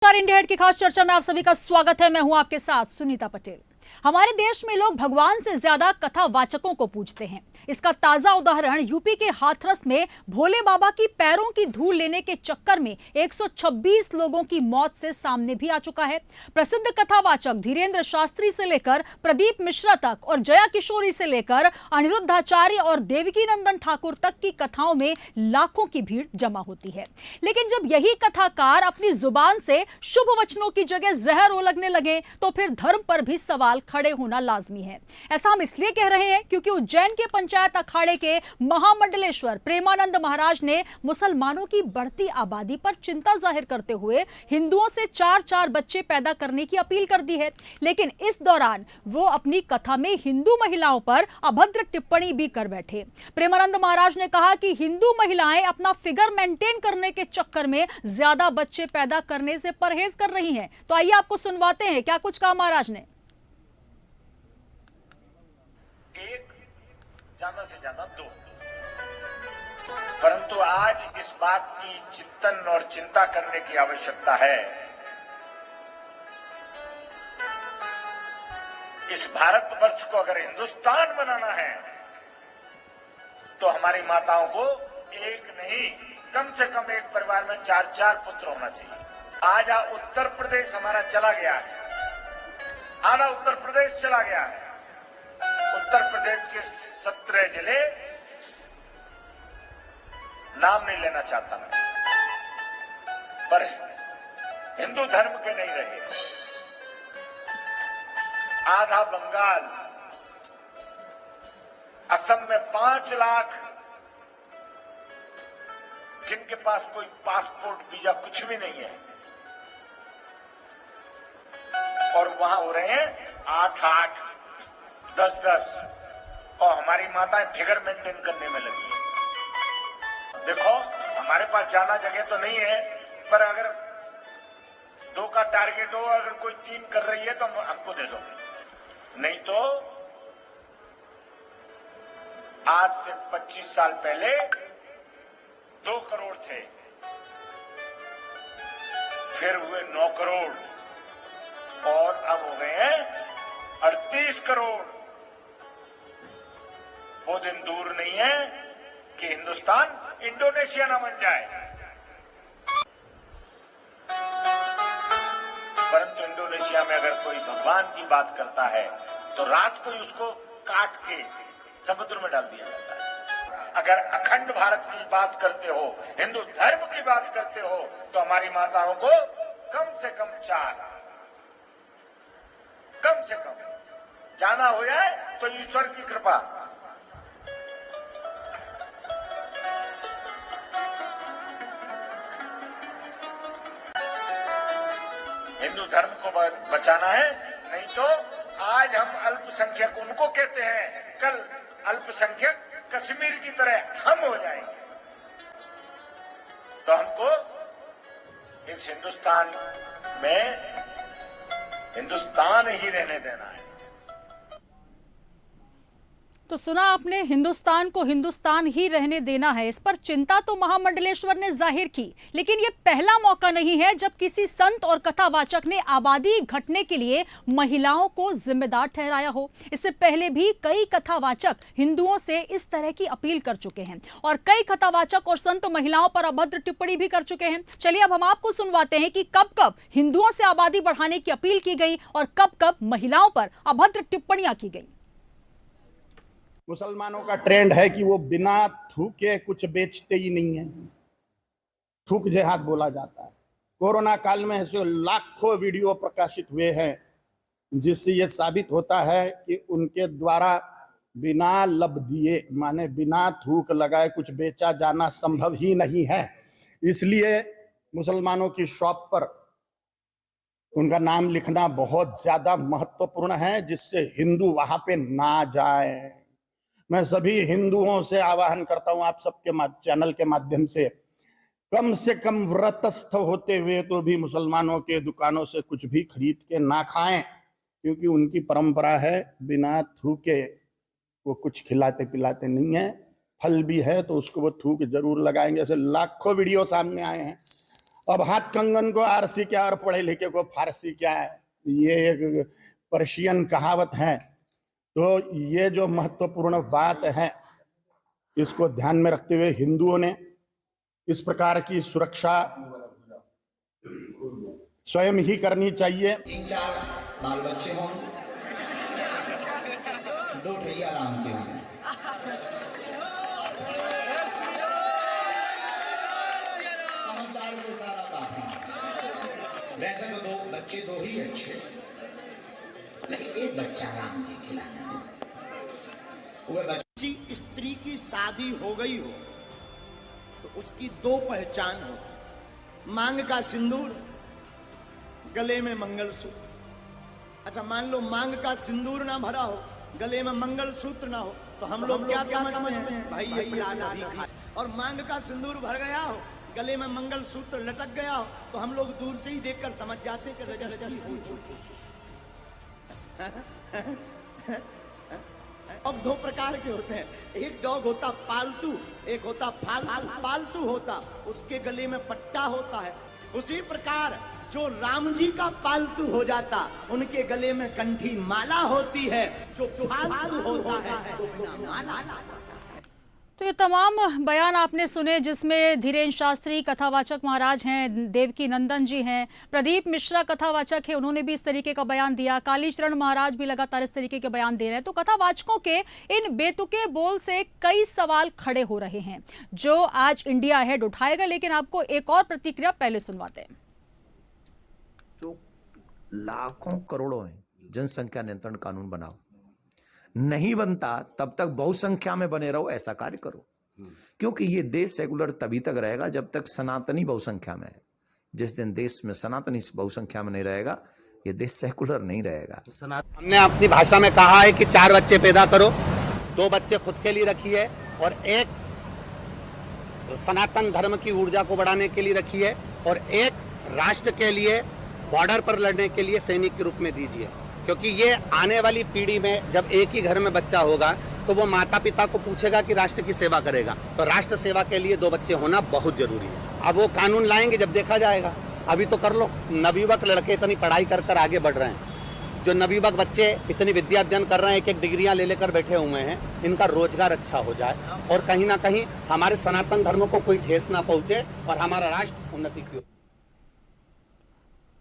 India head की खास चर्चा में आप सभी का स्वागत है। मैं हूं आपके साथ सुनीता पटेल। हमारे देश में लोग भगवान से ज्यादा कथावाचकों को पूजते हैं। इसका ताजा उदाहरण यूपी के हाथरस में भोले बाबा की पैरों की धूल लेने के चक्कर में 126 लोगों की मौत से सामने भी आ चुका है। प्रसिद्ध कथावाचक धीरेन्द्र शास्त्री से लेकर प्रदीप मिश्रा तक और जया किशोरी से लेकर अनिरुद्धाचार्य और देवकी नंदन ठाकुर तक की कथाओं में लाखों की भीड़ जमा होती है। लेकिन जब यही कथाकार अपनी जुबान से शुभ वचनों की जगह जहर उगलने लगे तो फिर धर्म पर भी सवाल खड़े होना लाजमी है। ऐसा हम इसलिए कह रहे हैं क्योंकि उज्जैन के पंचायत अखाड़े के महामंडलेश्वर प्रेमानंद महाराज ने मुसलमानों की बढ़ती आबादी पर चिंता जाहिर करते हुए हिंदुओं से 4-4 बच्चे पैदा करने की अपील कर दी है। लेकिन इस दौरान वो अपनी कथा में हिंदू महिलाओं पर अभद्र टिप्पणी भी कर बैठे। प्रेमानंद महाराज ने कहा कि हिंदू महिलाएं अपना फिगर मेंटेन करने के चक्कर में ज्यादा बच्चे पैदा करने से परहेज कर रही हैं। तो आइए आपको सुनवाते हैं क्या कुछ कहा महाराज ने। ज्यादा से ज्यादा 2, परंतु आज इस बात की चिंतन और चिंता करने की आवश्यकता है। इस भारतवर्ष को अगर हिंदुस्तान बनाना है तो हमारी माताओं को एक नहीं कम से कम एक परिवार में 4-4 पुत्र होना चाहिए। आज उत्तर प्रदेश हमारा चला गया है, आधा उत्तर प्रदेश चला गया है। उत्तर प्रदेश के 17 जिले नाम नहीं लेना चाहता मैं, पर हिंदू धर्म के नहीं रहे। आधा बंगाल, असम में 5 लाख जिनके पास कोई पासपोर्ट वीजा कुछ भी नहीं है, और वहां हो रहे हैं 8-8, 10-10, और हमारी माताएं फिगर मेंटेन करने में लगी है। देखो हमारे पास ज्यादा जगह तो नहीं है, पर अगर 2 का टारगेट हो, अगर कोई 3 कर रही है तो हमको दे दो। नहीं तो आज से 25 साल पहले 2 करोड़ थे, फिर हुए 9 करोड़, और अब हो गए हैं 38 करोड़। वो दिन दूर नहीं है कि हिंदुस्तान इंडोनेशिया ना बन जाए। परंतु इंडोनेशिया में अगर कोई भगवान की बात करता है तो रात को ही उसको काट के समुद्र में डाल दिया जाता है। अगर अखंड भारत की बात करते हो, हिंदू धर्म की बात करते हो, तो हमारी माताओं को कम से कम 4, कम से कम जाना हो जाए तो ईश्वर की कृपा। हिंदू धर्म को बचाना है, नहीं तो आज हम अल्पसंख्यक उनको कहते हैं, कल अल्पसंख्यक कश्मीर की तरह हम हो जाएंगे। तो हमको इस हिंदुस्तान में हिंदुस्तान ही रहने देना है। तो सुना आपने, हिंदुस्तान को हिंदुस्तान ही रहने देना है। इस पर चिंता तो महामंडलेश्वर ने जाहिर की, लेकिन यह पहला मौका नहीं है जब किसी संत और कथावाचक ने आबादी घटने के लिए महिलाओं को जिम्मेदार ठहराया हो। इससे पहले भी कई कथावाचक हिंदुओं से इस तरह की अपील कर चुके हैं और कई कथावाचक और संत महिलाओं पर अभद्र टिप्पणी भी कर चुके हैं। चलिए अब हम आपको सुनवाते हैं कि कब कब हिंदुओं से आबादी बढ़ाने की अपील की गई और कब कब महिलाओं पर अभद्र टिप्पणियां की गई। मुसलमानों का ट्रेंड है कि वो बिना थूके कुछ बेचते ही नहीं है, थूक जिहाद बोला जाता है। कोरोना काल में ऐसे लाखों वीडियो प्रकाशित हुए हैं जिससे ये साबित होता है कि उनके द्वारा बिना लब दिए, माने बिना थूक लगाए कुछ बेचा जाना संभव ही नहीं है। इसलिए मुसलमानों की शॉप पर उनका नाम लिखना बहुत ज्यादा महत्वपूर्ण है, जिससे हिंदू वहां पे ना जाए। मैं सभी हिंदुओं से आह्वान करता हूं, आप सबके चैनल के माध्यम से कम व्रतस्थ होते हुए तो भी मुसलमानों के दुकानों से कुछ भी खरीद के ना खाएं, क्योंकि उनकी परंपरा है बिना थूके वो कुछ खिलाते पिलाते नहीं है। फल भी है तो उसको वो थूक जरूर लगाएंगे। ऐसे लाखों वीडियो सामने आए हैं अब हाथ कंगन को आरसी क्या और पढ़े लिखे को फारसी क्या है, ये एक पर्शियन कहावत है। तो ये जो महत्वपूर्ण बात है, इसको ध्यान में रखते हुए हिंदुओं ने इस प्रकार की सुरक्षा स्वयं ही करनी चाहिए। 3-4 बाल बच्चे हों, 2 ठैया राम के लिए, समझदार को सारा काफी। वैसे तो 2 बच्चे 2 ही अच्छे, लेकिन एक बच्चा राम जी के लाना दो। वह बच्ची स्त्री की शादी हो गई हो तो उसकी 2 पहचान हो, मांग का सिंदूर, गले में मंगलसूत्र। अच्छा, मान लो मांग का सिंदूर ना भरा हो, गले में मंगलसूत्र ना हो, तो हम लोग क्या समझते हैं, भाई ये प्लाट अभी खाए। और मांग का सिंदूर भर गया हो, गले में मंगलसूत्र लटक गया हो, तो हम लोग दूर से ही देखकर समझ जाते कि रजस्वी हो चुकी। अब 2 प्रकार के होते हैं, एक डॉग होता पालतू, एक होता फालतू। पालतू होता उसके गले में पट्टा होता है, उसी प्रकार जो राम जी का पालतू हो जाता उनके गले में कंठी माला होती है, जो फालतू होता है तो बिना माला। तो ये तमाम बयान आपने सुने, जिसमें धीरेन्द्र शास्त्री कथावाचक महाराज हैं, देवकी नंदन जी हैं, प्रदीप मिश्रा कथावाचक है, उन्होंने भी इस तरीके का बयान दिया, कालीचरण महाराज भी लगातार इस तरीके के बयान दे रहे हैं। तो कथावाचकों के इन बेतुके बोल से कई सवाल खड़े हो रहे हैं जो आज इंडिया हेड उठाएगा, लेकिन आपको एक और प्रतिक्रिया पहले सुनवाते हैं। जो लाखों करोड़ों है, जनसंख्या नियंत्रण कानून बनाओ, नहीं बनता तब तक बहुसंख्या में बने रहो, ऐसा कार्य करो, क्योंकि ये देश सेकुलर तभी तक रहेगा जब तक सनातनी बहुसंख्या में है। जिस दिन देश में सनातनी बहुसंख्या में नहीं रहेगा, ये देश सेकुलर नहीं रहेगा। हमने अपनी भाषा में कहा है कि 4 बच्चे पैदा करो, 2 बच्चे खुद के लिए रखिए और एक सनातन धर्म की ऊर्जा को बढ़ाने के लिए रखिए और एक राष्ट्र के लिए बॉर्डर पर लड़ने के लिए सैनिक के रूप में दीजिए। क्योंकि ये आने वाली पीढ़ी में जब एक ही घर में बच्चा होगा तो वो माता पिता को पूछेगा कि राष्ट्र की सेवा करेगा, तो राष्ट्र सेवा के लिए 2 बच्चे होना बहुत जरूरी है। अब वो कानून लाएंगे जब देखा जाएगा, अभी तो कर लो। नवयुवक लड़के इतनी पढ़ाई कर कर आगे बढ़ रहे हैं, जो नवयुवक बच्चे इतनी विद्या अध्ययन कर रहे हैं, एक डिग्रियां ले लेकर बैठे हुए हैं, इनका रोजगार अच्छा हो जाए और कहीं ना कहीं हमारे सनातन धर्म को कोई ठेस ना पहुंचे और हमारा राष्ट्र उन्नति की।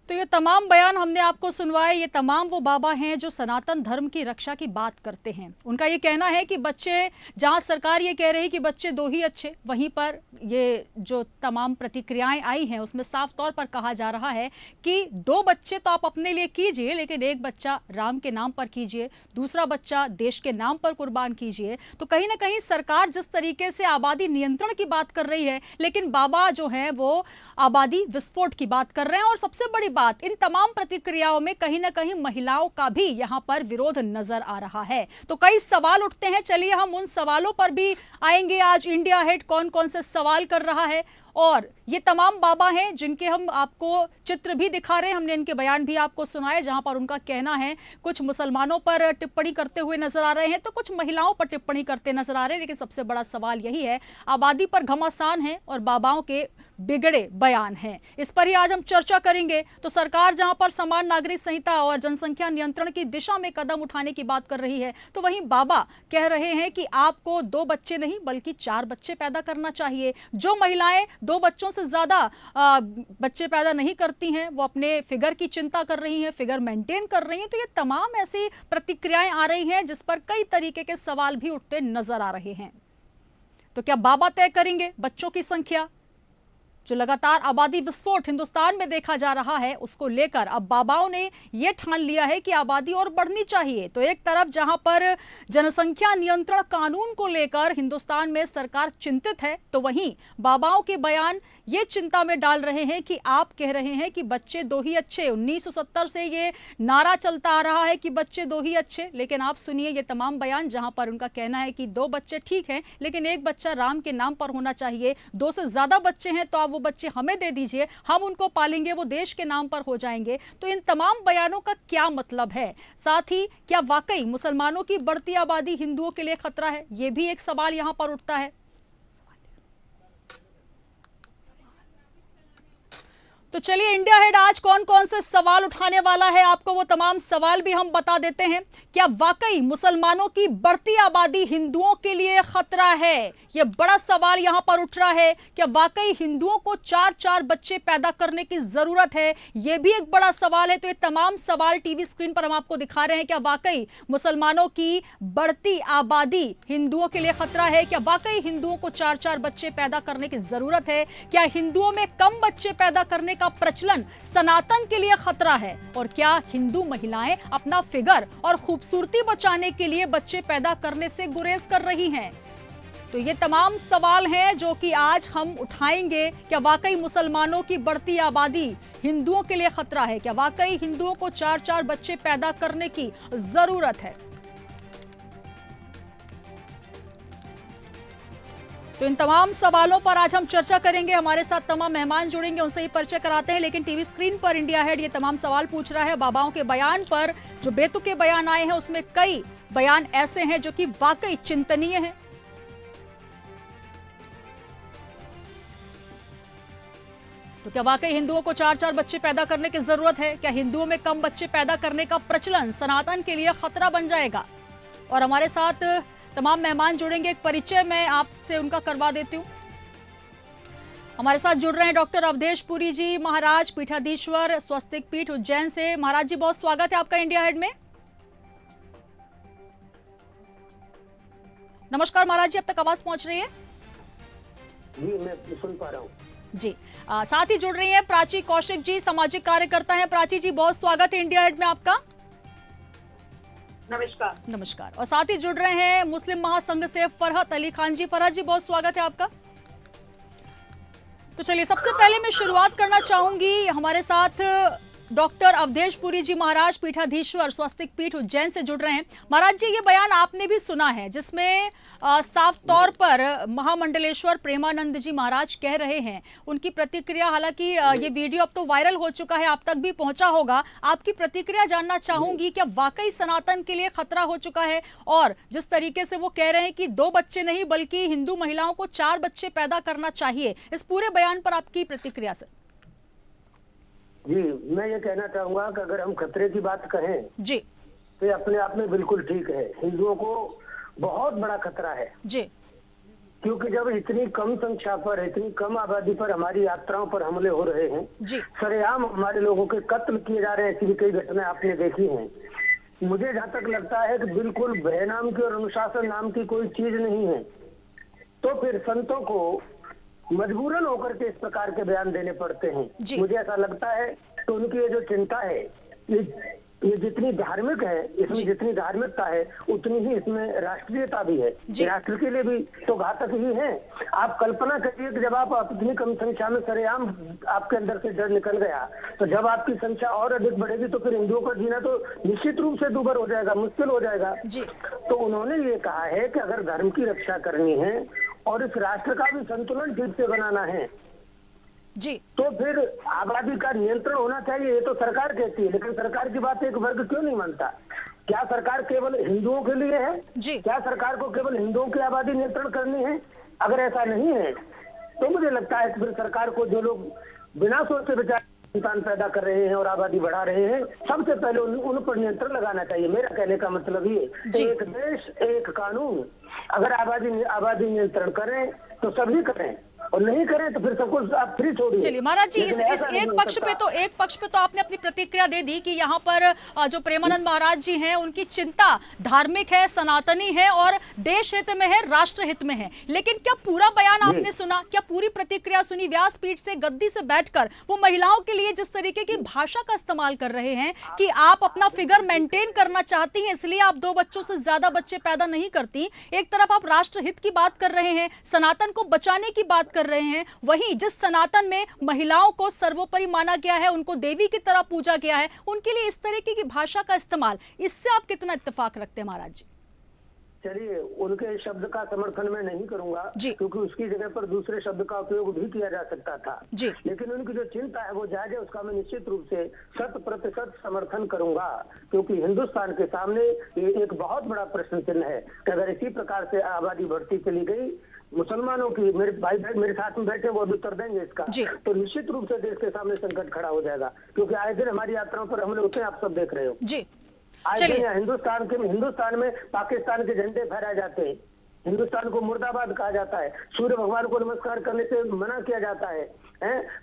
तो ये तमाम बयान हमने आपको सुनवाए, ये तमाम वो बाबा हैं जो सनातन धर्म की रक्षा की बात करते हैं। उनका ये कहना है कि बच्चे, जहां सरकार ये कह रही है कि बच्चे 2 ही अच्छे, वहीं पर ये जो तमाम प्रतिक्रियाएं आई हैं उसमें साफ तौर पर कहा जा रहा है कि 2 बच्चे तो आप अपने लिए कीजिए, लेकिन एक बच्चा राम के नाम पर कीजिए, दूसरा बच्चा देश के नाम पर कुर्बान कीजिए। तो कहीं ना कहीं सरकार जिस तरीके से आबादी नियंत्रण की बात कर रही है, लेकिन बाबा जो हैं वो आबादी विस्फोट की बात कर रहे हैं। और सबसे बड़ी बात, इन तमाम प्रतिक्रियाओं में कहीं ना कहीं महिलाओं का भी यहां पर विरोध नजर आ रहा है। तो कई सवाल उठते हैं, चलिए हम उन सवालों पर भी आएंगे। आज इंडिया हेड कौन कौन से सवाल कर रहा है, और ये तमाम बाबा हैं जिनके हम आपको चित्र भी दिखा रहे हैं, हमने इनके बयान भी आपको सुनाए, जहां पर उनका कहना है कुछ मुसलमानों पर टिप्पणी करते हुए नजर आ रहे हैं तो कुछ महिलाओं पर टिप्पणी करते नजर आ रहे हैं। लेकिन सबसे बड़ा सवाल यही है, आबादी पर घमासान है और बाबाओं के बिगड़े बयान हैं। इस पर ही आज हम चर्चा करेंगे। तो सरकार जहां पर समान नागरिक संहिता और जनसंख्या नियंत्रण की दिशा में कदम उठाने की बात कर रही है, तो वहीं बाबा कह रहे हैं कि आपको 2 बच्चे नहीं बल्कि 4 बच्चे पैदा करना चाहिए। जो महिलाएं 2 बच्चों से ज्यादा बच्चे पैदा नहीं करती हैं, वो अपने फिगर की चिंता कर रही हैं, फिगर मेंटेन कर रही हैं। तो ये तमाम ऐसी प्रतिक्रियाएं आ रही हैं जिस पर कई तरीके के सवाल भी उठते नजर आ रहे हैं। तो क्या बाबा तय करेंगे बच्चों की संख्या? जो लगातार आबादी विस्फोट हिंदुस्तान में देखा जा रहा है, उसको लेकर अब बाबाओं ने यह ठान लिया है कि आबादी और बढ़नी चाहिए। तो एक तरफ जहां पर जनसंख्या नियंत्रण कानून को लेकर हिंदुस्तान में सरकार चिंतित है, तो वहीं बाबाओं के बयान ये चिंता में डाल रहे हैं कि आप कह रहे हैं कि बच्चे 2 ही अच्छे। 1970 से ये नारा चलता आ रहा है कि बच्चे 2 ही अच्छे, लेकिन आप सुनिए ये तमाम बयान जहां पर उनका कहना है कि 2 बच्चे ठीक हैं, लेकिन एक बच्चा राम के नाम पर होना चाहिए। 2 से ज्यादा बच्चे हैं तो आप वो बच्चे हमें दे दीजिए, हम उनको पालेंगे, वो देश के नाम पर हो जाएंगे। तो इन तमाम बयानों का क्या मतलब है? साथ ही क्या वाकई मुसलमानों की बढ़ती आबादी हिंदुओं के लिए खतरा है? यह भी एक सवाल यहां पर उठता है। तो चलिए, इंडिया हेड आज कौन कौन से सवाल उठाने वाला है, आपको वो तमाम सवाल भी हम बता देते हैं। क्या वाकई मुसलमानों की बढ़ती आबादी हिंदुओं के लिए खतरा है? ये बड़ा सवाल यहां पर उठ रहा है। क्या वाकई हिंदुओं को 4-4 बच्चे पैदा करने की जरूरत है? ये भी एक बड़ा सवाल है। तो ये तमाम सवाल टीवी स्क्रीन पर हम आपको दिखा रहे हैं। क्या वाकई मुसलमानों की बढ़ती आबादी हिंदुओं के लिए खतरा है? क्या वाकई हिंदुओं को 4-4 बच्चे पैदा करने की जरूरत है? क्या हिंदुओं में कम बच्चे पैदा करने का प्रचलन सनातन के लिए खतरा है? और क्या हिंदू महिलाएं अपना फिगर और खूबसूरती बचाने के लिए बच्चे पैदा करने से गुरेज कर रही हैं? तो ये तमाम सवाल हैं जो कि आज हम उठाएंगे। क्या वाकई मुसलमानों की बढ़ती आबादी हिंदुओं के लिए खतरा है? क्या वाकई हिंदुओं को 4-4 बच्चे पैदा करने की जरूरत है? तो इन तमाम सवालों पर आज हम चर्चा करेंगे। हमारे साथ तमाम मेहमान जुड़ेंगे, उनसे ही परिचय कराते हैं। लेकिन टीवी स्क्रीन पर इंडिया हेड ये तमाम सवाल पूछ रहा है। बाबाओं के बयान पर जो बेतुके बयान आए हैं, उसमें कई बयान ऐसे हैं जो कि वाकई चिंतनीय हैं। तो क्या वाकई हिंदुओं को 4-4 बच्चे पैदा करने की जरूरत है? क्या हिंदुओं में कम बच्चे पैदा करने का प्रचलन सनातन के लिए खतरा बन जाएगा? और हमारे साथ तमाम मेहमान जुड़ेंगे। एक परिचय मैं आपसे उनका करवा देती हूँ। हमारे साथ जुड़ रहे हैं डॉक्टर अवधेश पुरी जी महाराज, पीठाधीश्वर स्वस्तिक पीठ उज्जैन से। महाराज जी, बहुत स्वागत है आपका इंडिया हेड में। नमस्कार महाराज जी, अब तक आवाज पहुंच रही है? जी, मैं सुन पा रहा हूँ जी। साथ ही जुड़ रही हैं प्राची कौशिक जी, सामाजिक कार्यकर्ता हैं। प्राची जी, बहुत स्वागत है इंडिया हेड में आपका। नमस्कार। नमस्कार। और साथ ही जुड़ रहे हैं मुस्लिम महासंघ से फरहत अली खान जी। फरहत जी, बहुत स्वागत है आपका। तो चलिए, सबसे पहले मैं शुरुआत करना चाहूंगी, हमारे साथ डॉक्टर अवधेश पुरी जी महाराज, पीठाधीश्वर स्वस्तिक पीठ उज्जैन से जुड़ रहे हैं। महाराज जी, ये बयान आपने भी सुना है जिसमें साफ तौर पर महामंडलेश्वर प्रेमानंद जी महाराज कह रहे हैं, उनकी प्रतिक्रिया, हालांकि ये वीडियो अब तो वायरल हो चुका है, आप तक भी पहुंचा होगा। आपकी प्रतिक्रिया जानना चाहूंगी, क्या वाकई सनातन के लिए खतरा हो चुका है? और जिस तरीके से वो कह रहे हैं कि 2 बच्चे नहीं बल्कि हिंदू महिलाओं को 4 बच्चे पैदा करना चाहिए, इस पूरे बयान पर आपकी प्रतिक्रिया सर? जी, मैं ये कहना चाहूंगा कि अगर हम खतरे की बात कहें जी, तो ये अपने आप में बिल्कुल ठीक है। हिंदुओं को बहुत बड़ा खतरा है जी, क्योंकि जब इतनी कम संख्या पर, इतनी कम आबादी पर हमारी यात्राओं पर हमले हो रहे हैं, जी, सरेआम हमारे लोगों के कत्ल किए जा रहे हैं, ऐसी भी कई घटनाएं आपने देखी हैं। मुझे जहाँ तक लगता है कि बिल्कुल भय नाम की और अनुशासन नाम की कोई चीज नहीं है, तो फिर संतों को मजबूरन होकर के इस प्रकार के बयान देने पड़ते हैं। मुझे ऐसा लगता है कि उनकी ये जो चिंता है, ये जितनी धार्मिक है, इसमें जितनी धार्मिकता है उतनी ही इसमें राष्ट्रीयता भी है। राष्ट्र के लिए भी तो घातक ही है। आप कल्पना करिए कि जब आप इतनी कम संख्या में सरेआम आपके अंदर से डर निकल गया, तो जब आपकी संख्या और अधिक बढ़ेगी तो फिर हिंदुओं का जीना तो निश्चित रूप से दूभर हो जाएगा, मुश्किल हो जाएगा। तो उन्होंने ये कहा है कि अगर धर्म की रक्षा करनी है और इस राष्ट्र का भी संतुलन ठीक से बनाना है जी, तो फिर आबादी का नियंत्रण होना चाहिए। ये तो सरकार कहती है, लेकिन सरकार की बात एक वर्ग क्यों नहीं मानता? क्या सरकार केवल हिंदुओं के लिए है? क्या सरकार को केवल हिंदुओं की आबादी नियंत्रण करनी है? अगर ऐसा नहीं है तो मुझे लगता है कि फिर सरकार को जो लोग बिना सोचे विचार संतान पैदा कर रहे हैं और आबादी बढ़ा रहे हैं, सबसे पहले उन पर नियंत्रण लगाना चाहिए। मेरा कहने का मतलब ये, एक देश एक कानून। अगर आबादी नियंत्रण करें तो सभी करें, और नहीं करें तो फिर सबको आप फ्री छोड़िए। चलिए महाराज जी, इस एक पक्ष पे तो आपने अपनी प्रतिक्रिया दे दी कि यहाँ पर जो प्रेमानंद महाराज जी हैं, उनकी चिंता धार्मिक है, सनातनी है और देश हित में है, राष्ट्र हित में है। लेकिन क्या पूरा बयान आपने सुना? क्या पूरी प्रतिक्रिया सुनी? व्यासपीठ से, गद्दी से बैठकर वो महिलाओं के लिए जिस तरीके की भाषा का इस्तेमाल कर रहे हैं कि आप अपना फिगर मेंटेन करना चाहती हैं, इसलिए आप 2 बच्चों से ज्यादा बच्चे पैदा नहीं करती। एक तरफ आप राष्ट्र हित की बात कर रहे हैं, सनातन को बचाने की बात कर रहे हैं, वहीं जिस सनातन में महिलाओं को सर्वोपरि माना गया है, उनको देवी की तरह पूजा गया है, उनके लिए इस तरीके की भाषा का इस्तेमाल, इससे आप कितना इत्तेफाक रखते हैं महाराज जी? चलिए, उनके शब्द का समर्थन मैं नहीं करूंगा क्योंकि उसकी जगह पर दूसरे शब्द का उपयोग भी किया जा सकता था। लेकिन उनकी जो चिंता है वो जायज है, उसका मैं निश्चित रूप से 100% समर्थन करूंगा, क्योंकि हिंदुस्तान के सामने ये एक बहुत बड़ा प्रश्न चिन्ह है कि अगर इसी प्रकार से आबादी बढ़ती चली गई मुसलमानों की, मेरे भाई मेरे साथ में बैठे वो भी उत्तर देंगे इसका, जी। तो निश्चित रूप से देश के सामने संकट खड़ा हो जाएगा, क्योंकि आए दिन हमारी यात्राओं पर हमले होते हैं, आप सब देख रहे हो। जी आज चलिए। यहाँ हिंदुस्तान में पाकिस्तान के झंडे फहराए जाते हैं, हिंदुस्तान को मुर्दाबाद कहा जाता है, सूर्य भगवान को नमस्कार करने से मना किया जाता है,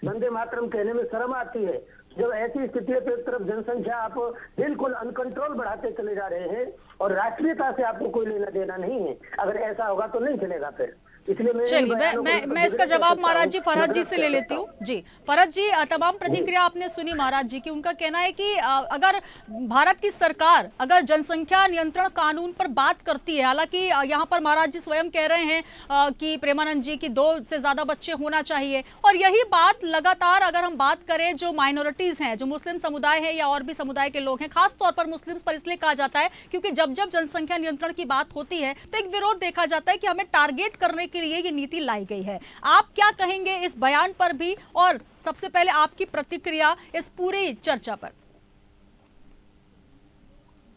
वंदे मातरम कहने में शर्म आती है। जब ऐसी स्थिति है तो एक तरफ जनसंख्या आप बिल्कुल अनकंट्रोल बढ़ाते चले जा रहे हैं और राष्ट्रीयता से आपको कोई लेना देना नहीं है। अगर ऐसा होगा तो नहीं चलेगा फिर। इसलिए चलिए मैं इसका जवाब महाराज जी फरहद जी से ले लेती हूँ। जी फरहद जी, तमाम प्रतिक्रिया आपने सुनी महाराज जी की। उनका कहना है कि अगर भारत की सरकार अगर जनसंख्या नियंत्रण कानून पर बात करती है, हालांकि यहाँ पर महाराज जी स्वयं कह रहे हैं कि प्रेमानंद जी की 2 से ज्यादा बच्चे होना चाहिए, और यही बात लगातार अगर हम बात करें जो माइनॉरिटीज हैं, जो मुस्लिम समुदाय है या और भी समुदाय के लोग हैं, खास तौर पर मुस्लिम्स पर इसलिए कहा जाता है क्योंकि जब जब जनसंख्या नियंत्रण की बात होती है तो एक विरोध देखा जाता है कि हमें टारगेट करने के लिए ये नीति लाई गई है। आप क्या कहेंगे इस बयान पर भी, और सबसे पहले आपकी प्रतिक्रिया इस पूरी चर्चा पर?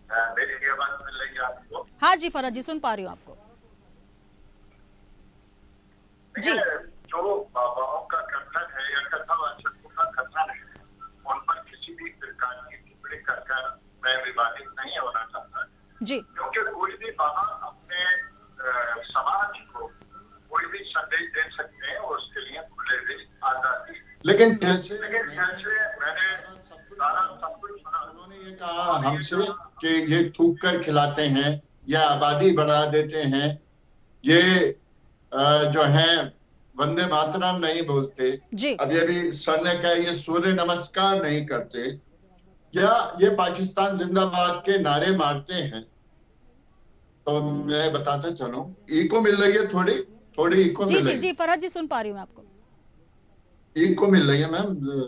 मेरी आवाज मिल रही है आपको? हाँ जी फरहद जी, सुन पा रही हूँ आपको। जी जो बाबाओं का कथन है या कथावाचकों का कथन है, उन पर किसी भी प्रकार की टिप्पणी कर मैं विवादित नहीं होना चाहता जी, क्योंकि कोई भी बाबा अपने समाज को कोई भी संदेश दे सकते हैं और उसके लिए खुले हुई आजादी। लेकिन जैसे मैंने सारा सब कुछ सुना। उन्होंने ये कहा हमसे कि ये थूक कर खिलाते हैं या आबादी बढ़ा देते हैं, ये जो है वंदे मातरम नहीं बोलते जी। अब ये भी सर ने कहा ये सूर्य नमस्कार नहीं करते, या ये पाकिस्तान जिंदाबाद के नारे मारते हैं। तो मैं बताता चलूं, इको मिल रही है, थोड़ी इको जी मिल जी रही है। जी फरहद जी, सुन पा रही हूँ मैं आपको। इको मिल रही है मैम,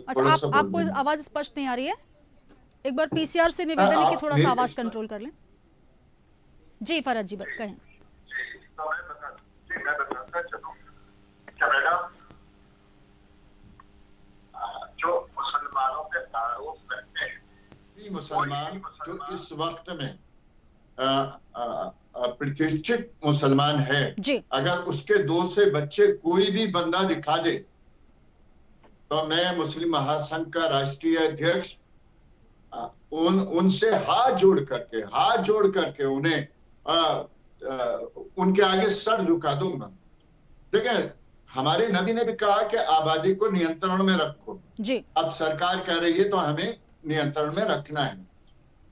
अच्छा, आपको आवाज स्पष्ट नहीं आ रही है? एक बार पीसीआर से निवेदन है कि थोड़ा सा आवाज कंट्रोल कर लें। जी फरहद जी कहें। मैं बताता चलूं, कनाडा जो मुसलमानों पे आरोप करते हैं, मुसलमान जो इस वक्त में प्रतिष्ठित मुसलमान है, अगर उसके 2 से बच्चे कोई भी बंदा दिखा दे तो मैं मुस्लिम महासंघ का राष्ट्रीय अध्यक्ष उनसे हाथ जोड़ करके उन्हें उनके आगे सर झुका दूंगा। देखिए, हमारे नबी ने भी कहा कि आबादी को नियंत्रण में रखो जी। अब सरकार कह रही है तो हमें नियंत्रण में रखना है।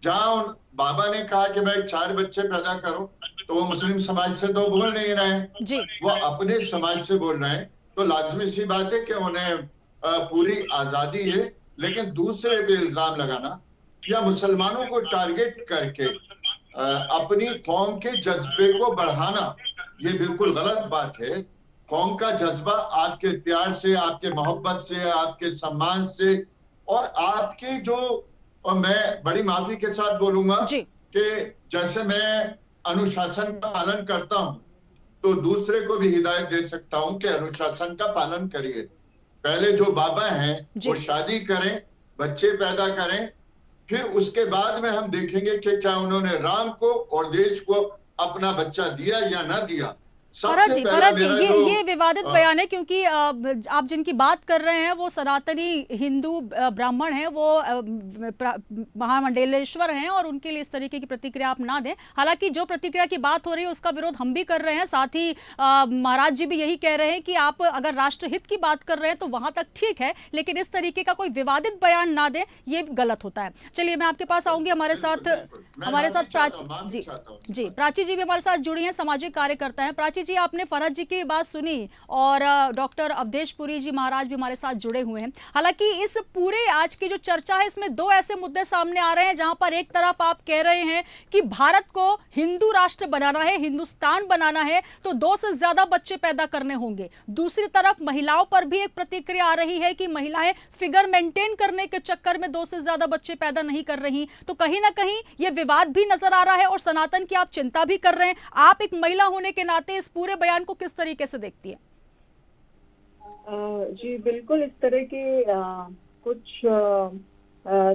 जहां बाबा ने कहा कि भाई 4 बच्चे पैदा करो, तो वो मुस्लिम समाज से तो बोल नहीं रहे हैं जी, वो अपने समाज से बोल रहे हैं। तो लाजमी सी बात है कि उन्हें पूरी आजादी है, लेकिन दूसरे पे इल्जाम लगाना या मुसलमानों को टारगेट करके अपनी कौम के जज्बे को बढ़ाना, ये बिल्कुल गलत बात है। कौम का जज्बा आपके प्यार से, आपके मोहब्बत से, आपके सम्मान से और आपके जो, और मैं बड़ी माफी के साथ बोलूंगा कि जैसे मैं अनुशासन का पालन करता हूं तो दूसरे को भी हिदायत दे सकता हूं कि अनुशासन का पालन करिए। पहले जो बाबा हैं वो शादी करें, बच्चे पैदा करें, फिर उसके बाद में हम देखेंगे कि क्या उन्होंने राम को और देश को अपना बच्चा दिया या ना दिया। फरहद जी, ये विवादित बयान है क्योंकि आप जिनकी बात कर रहे हैं वो सनातनी हिंदू ब्राह्मण हैं, वो महामंडलेश्वर हैं, और उनके लिए इस तरीके की प्रतिक्रिया आप ना दें। हालांकि जो प्रतिक्रिया की बात हो रही है उसका विरोध हम भी कर रहे हैं, साथ ही महाराज जी भी यही कह रहे हैं कि आप अगर राष्ट्रहित की बात कर रहे हैं तो वहां तक ठीक है, लेकिन इस तरीके का कोई विवादित बयान ना दें, ये गलत होता है। चलिए मैं आपके पास आऊंगी। हमारे साथ प्राची जी भी हमारे साथ जुड़ी हैं, सामाजिक कार्यकर्ता हैं। प्राची जी, आपने फरहद जी की बात सुनी और डॉक्टर अवधेश पुरी जी महाराज भी हमारे साथ जुड़े हुए हैं। हालांकि इस पूरे आज की जो चर्चा है इसमें 2 ऐसे मुद्दे सामने आ रहे हैं जहां पर एक तरफ आप कह रहे हैं कि भारत को हिंदू राष्ट्र बनाना है, हिंदुस्तान बनाना है, तो 2 से ज्यादा बच्चे पैदा करने होंगे। दूसरी तरफ महिलाओं पर भी एक प्रतिक्रिया आ रही है कि महिलाएं फिगर मेंटेन करने के चक्कर में 2 से ज्यादा बच्चे पैदा नहीं कर रही। तो कहीं ना कहीं यह विवाद भी नजर आ रहा है और सनातन की आप चिंता भी कर रहे हैं। आप एक महिला होने के नाते इस पूरे बयान को किस तरीके से देखती है? जी बिल्कुल, इस तरह के कुछ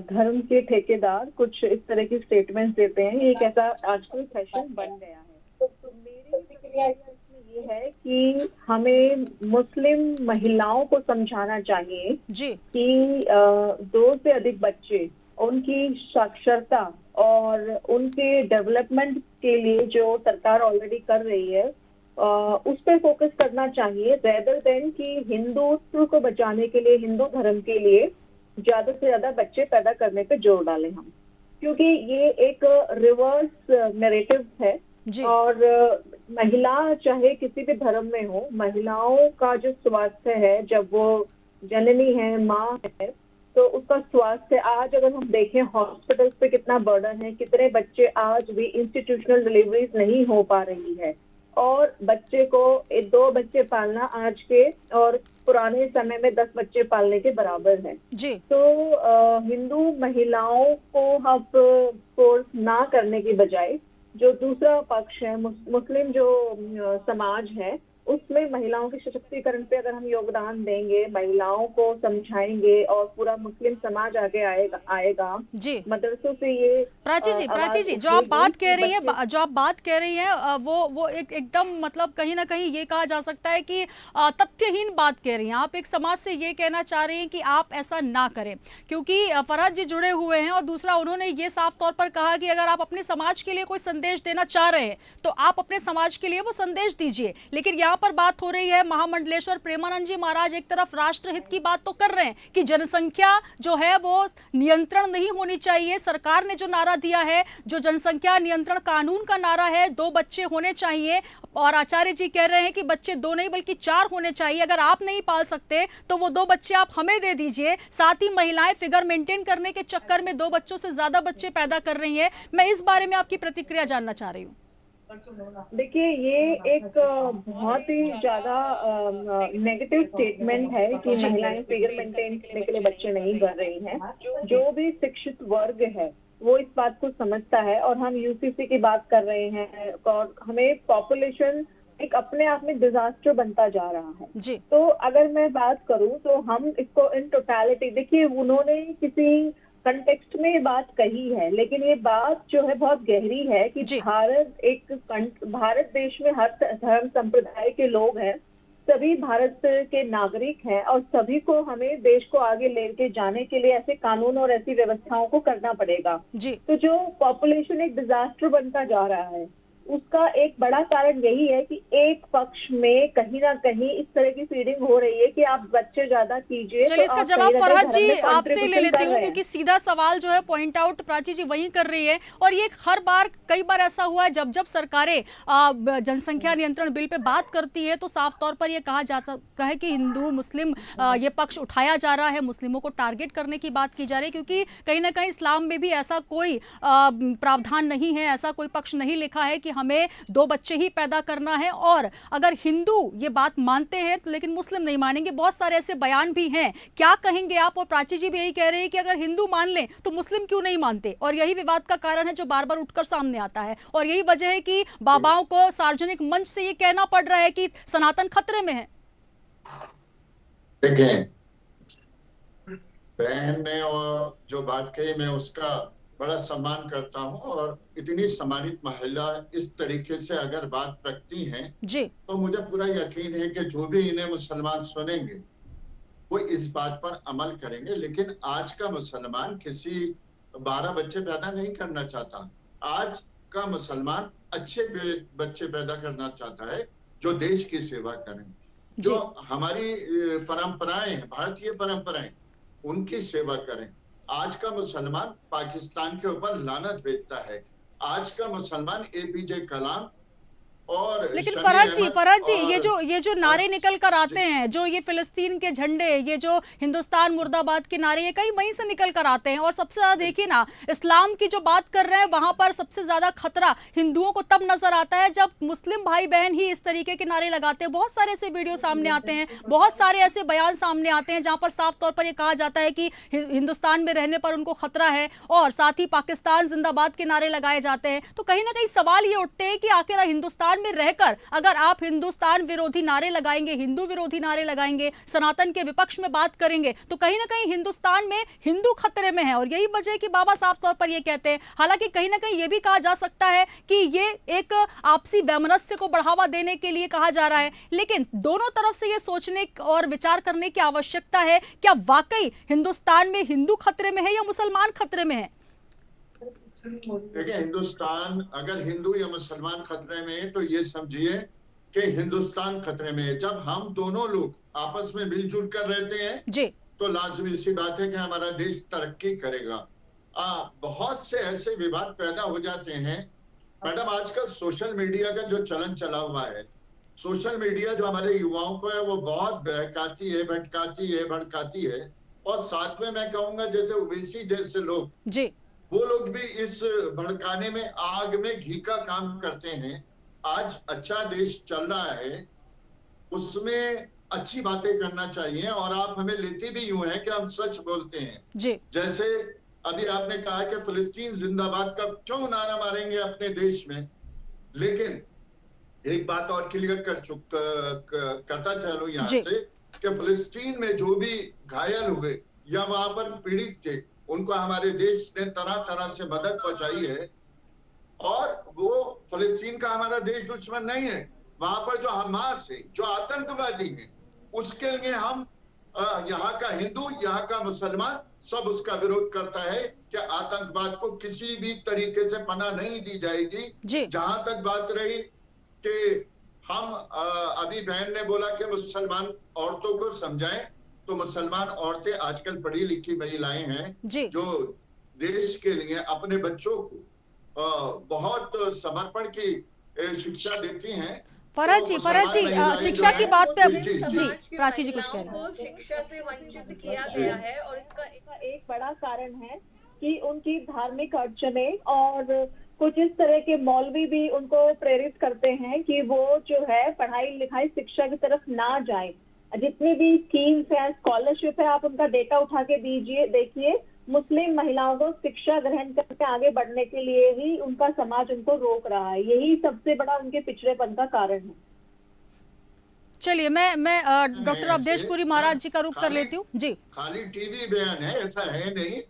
धर्म के ठेकेदार कुछ इस तरह की स्टेटमेंट्स देते हैं। ये एक ऐसा आजकल फैशन बन गया है। तो मेरी प्रतिक्रिया इसमें ये है कि हमें मुस्लिम महिलाओं को समझाना चाहिए जी कि 2 से अधिक बच्चे, उनकी साक्षरता और उनके डेवलपमेंट के लिए जो सरकार ऑलरेडी कर रही है उस पर फोकस करना चाहिए, रेदर देन कि हिंदुत्व को बचाने के लिए, हिंदू धर्म के लिए ज्यादा से ज्यादा बच्चे पैदा करने पे जोर डालें हम, क्योंकि ये एक रिवर्स नैरेटिव है। और महिला चाहे किसी भी धर्म में हो, महिलाओं का जो स्वास्थ्य है, जब वो जननी है, माँ है, तो उसका स्वास्थ्य आज अगर हम देखें हॉस्पिटल्स पे कितना बर्डन है, कितने बच्चे आज भी इंस्टीट्यूशनल डिलीवरीज नहीं हो पा रही है, और बच्चे को 2 बच्चे पालना आज के और पुराने समय में 10 बच्चे पालने के बराबर है जी। तो हिंदू महिलाओं को अब फोर्स ना करने की बजाय जो दूसरा पक्ष है, मुस्लिम जो समाज है, उसमें महिलाओं के सशक्तिकरण पे अगर हम योगदान देंगे, महिलाओं को समझाएंगे और पूरा मुस्लिम समाज आगे आएगा जी। मदरसों से ये प्राची जी जो आप बात कह रही हैं वो एकदम मतलब कहीं ना कहीं ये कहा जा सकता है कि तथ्यहीन बात कह रही हैं आप। एक समाज से ये कहना चाह रही हैं कि आप ऐसा ना करें, क्योंकि फरहाद जी जुड़े हुए हैं, और दूसरा उन्होंने ये साफ तौर पर कहा कि अगर आप अपने समाज के लिए कोई संदेश देना चाह रहे हैं तो आप अपने समाज के लिए वो संदेश दीजिए। लेकिन यहाँ पर बात हो रही है महामंडलेश्वर प्रेमानंद जी महाराज एक तरफ राष्ट्रहित की बात तो कर रहे हैं कि जनसंख्या जो है वो नियंत्रण नहीं होनी चाहिए। सरकार ने जो नारा दिया है, जो जनसंख्या नियंत्रण कानून का नारा है, 2 बच्चे होने चाहिए, और आचार्य जी कह रहे हैं कि बच्चे 2 नहीं बल्कि 4 होने चाहिए। अगर आप नहीं पाल सकते तो वो 2 बच्चे आप हमें दे दीजिए। साथ ही महिलाएं फिगर मेंटेन करने के चक्कर में 2 बच्चों से ज्यादा बच्चे पैदा कर रही हैं। मैं इस बारे में आपकी प्रतिक्रिया जानना चाह रही हूँ। देखिए, ये एक बहुत ही ज्यादा नेगेटिव स्टेटमेंट है कि महिलाएं फिगर मेंटेन करने के लिए बच्चे नहीं कर रही हैं। जो भी शिक्षित वर्ग है वो इस बात को समझता है, और हम यूसीसी की बात कर रहे हैं, और हमें पॉपुलेशन एक अपने आप में डिजास्टर बनता जा रहा है जी। तो अगर मैं बात करूं तो हम इसको इन टोटलिटी, देखिए उन्होंने किसी कंटेक्स्ट में ये बात कही है, लेकिन ये बात जो है बहुत गहरी है कि भारत देश में हर धर्म संप्रदाय के लोग हैं, सभी भारत के नागरिक हैं, और सभी को हमें देश को आगे लेके जाने के लिए ऐसे कानून और ऐसी व्यवस्थाओं को करना पड़ेगा जी। तो जो पॉपुलेशन एक डिजास्टर बनता जा रहा है, उसका एक बड़ा कारण यही है कि एक पक्ष में कहीं ना कहीं इस तरह की फीडिंग हो रही है कि आप बच्चे ज्यादा कीजिए। चलिए, इसका जवाब फरहाद जी आपसे ही ले लेती हूँ, क्योंकि सीधा सवाल जो है पॉइंट आउट प्राची जी वही कर रही है। और ये हर बार कई बार ऐसा हुआ है जब सरकारें जनसंख्या नियंत्रण बिल पे बात करती है तो साफ तौर पर यह कहा जा सकता है कि हिंदू मुस्लिम ये पक्ष उठाया जा रहा है, मुस्लिमों को टारगेट करने की बात की जा रही है, क्योंकि कहीं ना कहीं इस्लाम में भी ऐसा कोई प्रावधान नहीं है, ऐसा कोई पक्ष नहीं लिखा है कि हमें 2 बच्चे ही पैदा करना है। और अगर हिंदू ये बात मानते हैं तो लेकिन मुस्लिम नहीं मानेंगे। बहुत सारे ऐसे बयान भी हैं, क्या कहेंगे आप? और प्राची जी भी यही कह रहे हैं कि अगर हिंदू मान लें तो मुस्लिम क्यों नहीं मानते, और यही विवाद का कारण है जो बार बार उठकर सामने आता है, और यही वजह है कि बाबाओं को सार्वजनिक मंच से ये कहना पड़ रहा है कि सनातन खतरे में है। देखें, बहन ने और जो बात कही मैं उसका बड़ा सम्मान करता हूं, और इतनी सम्मानित महिला इस तरीके से अगर बात रखती हैं जी, तो मुझे पूरा यकीन है कि जो भी इन्हें मुसलमान सुनेंगे वो इस बात पर अमल करेंगे। लेकिन आज का मुसलमान किसी 12 बच्चे पैदा नहीं करना चाहता। आज का मुसलमान अच्छे बच्चे पैदा करना चाहता है जो देश की सेवा करें, जो हमारी परंपराएं हैं, भारतीय परंपराएं, उनकी सेवा करें। आज का मुसलमान पाकिस्तान के ऊपर लानत भेजता है। आज का मुसलमान एपीजे कलाम और लेकिन फरहाद जी ये जो नारे निकल कर आते हैं, जो ये फिलिस्तीन के झंडे, ये जो हिंदुस्तान मुर्दाबाद के नारे, ये कहीं वहीं से निकल कर आते हैं। और सबसे ज्यादा देखिए ना, इस्लाम की जो बात कर रहे हैं वहां पर सबसे ज्यादा खतरा हिंदुओं को तब नजर आता है जब मुस्लिम भाई बहन ही इस तरीके के नारे लगाते हैं। बहुत सारे ऐसे वीडियो सामने आते हैं, बहुत सारे ऐसे बयान सामने आते हैं जहां पर साफ तौर पर यह कहा जाता है कि हिंदुस्तान में रहने पर उनको खतरा है, और साथ ही पाकिस्तान जिंदाबाद के नारे लगाए जाते हैं। तो कहीं ना कहीं सवाल ये उठते हैं कि आखिर हिंदुस्तान हिंदुस्तान में रहकर अगर आप हिंदुस्तान विरोधी नारे लगाएंगे, हिंदू विरोधी नारे लगाएंगे, सनातन के विपक्ष में बात करेंगे, तो कहीं ना कहीं हिंदुस्तान में हिंदू खतरे में है। और यही वजह है कि बाबा साफ तौर पर यह कहते हैं। हालांकि कहीं ना कहीं यह भी कहा जा सकता है कि ये एक आपसी वैमनस्य को बढ़ावा देने के लिए कहा जा रहा है, लेकिन दोनों तरफ से यह सोचने और विचार करने की आवश्यकता है, क्या वाकई हिंदुस्तान में हिंदू खतरे में है या मुसलमान खतरे में है? देखिए, हिंदुस्तान अगर हिंदू या मुसलमान खतरे में है तो ये समझिए कि हिंदुस्तान खतरे में है। जब हम दोनों लोग आपस में मिलजुल कर रहते हैं जी, तो लाजमी सी बात है कि हमारा देश तरक्की करेगा। बहुत से ऐसे विवाद पैदा हो जाते हैं। मैडम, आजकल सोशल मीडिया का जो चलन चला हुआ है, सोशल मीडिया जो हमारे युवाओं को है वो बहुत बहकाती है, भटकाती है, भड़काती है। और साथ में मैं कहूंगा जैसे ओवैसी जैसे लोग जी, वो लोग भी इस भड़काने में, आग में घी का काम करते हैं। आज अच्छा देश चल रहा है, उसमें अच्छी बातें करना चाहिए और आप हमें लेते भी यूं हैं कि हम सच बोलते हैं जी। जैसे अभी आपने कहा कि फिलिस्तीन जिंदाबाद का क्यों नारा मारेंगे अपने देश में, लेकिन एक बात और क्लियर करता चलो यहाँ से कि फिलिस्तीन में जो भी घायल हुए या वहां पर पीड़ित थे उनको हमारे देश ने तरह तरह से मदद पहुंचाई है। और वो फिलिस्तीन का हमारा देश दुश्मन नहीं है। वहां पर जो हमास है, जो आतंकवादी है, उसके लिए हम यहाँ का हिंदू, यहाँ का मुसलमान सब उसका विरोध करता है कि आतंकवाद को किसी भी तरीके से पनाह नहीं दी जाएगी। जहां तक बात रही कि हम अभी बहन ने बोला कि मुसलमान औरतों को समझाएं, तो मुसलमान औरतें आजकल पढ़ी लिखी महिलाएं हैं जो देश के लिए अपने बच्चों को बहुत समर्पण की शिक्षा देती हैं। फरहद जी, शिक्षा की बात पे जी प्राची जी कुछ कह रहे हैं। शिक्षा से वंचित किया गया है और इसका एक बड़ा कारण है कि उनकी धार्मिक अड़चने और कुछ इस तरह के मौलवी भी उनको प्रेरित करते हैं कि वो जो है पढ़ाई लिखाई शिक्षा की तरफ ना जाए। जितनी भी स्कीम्स है, स्कॉलरशिप है, आप उनका डेटा उठा के दीजिए, देखिए मुस्लिम महिलाओं को शिक्षा ग्रहण करके आगे बढ़ने के लिए ही उनका समाज उनको रोक रहा है। यही सबसे बड़ा उनके पिछड़ेपन का कारण है। चलिए मैं डॉक्टर अवधेशपुरी महाराज जी का रुख कर लेती हूँ जी। खाली टीवी बयान है, ऐसा है नहीं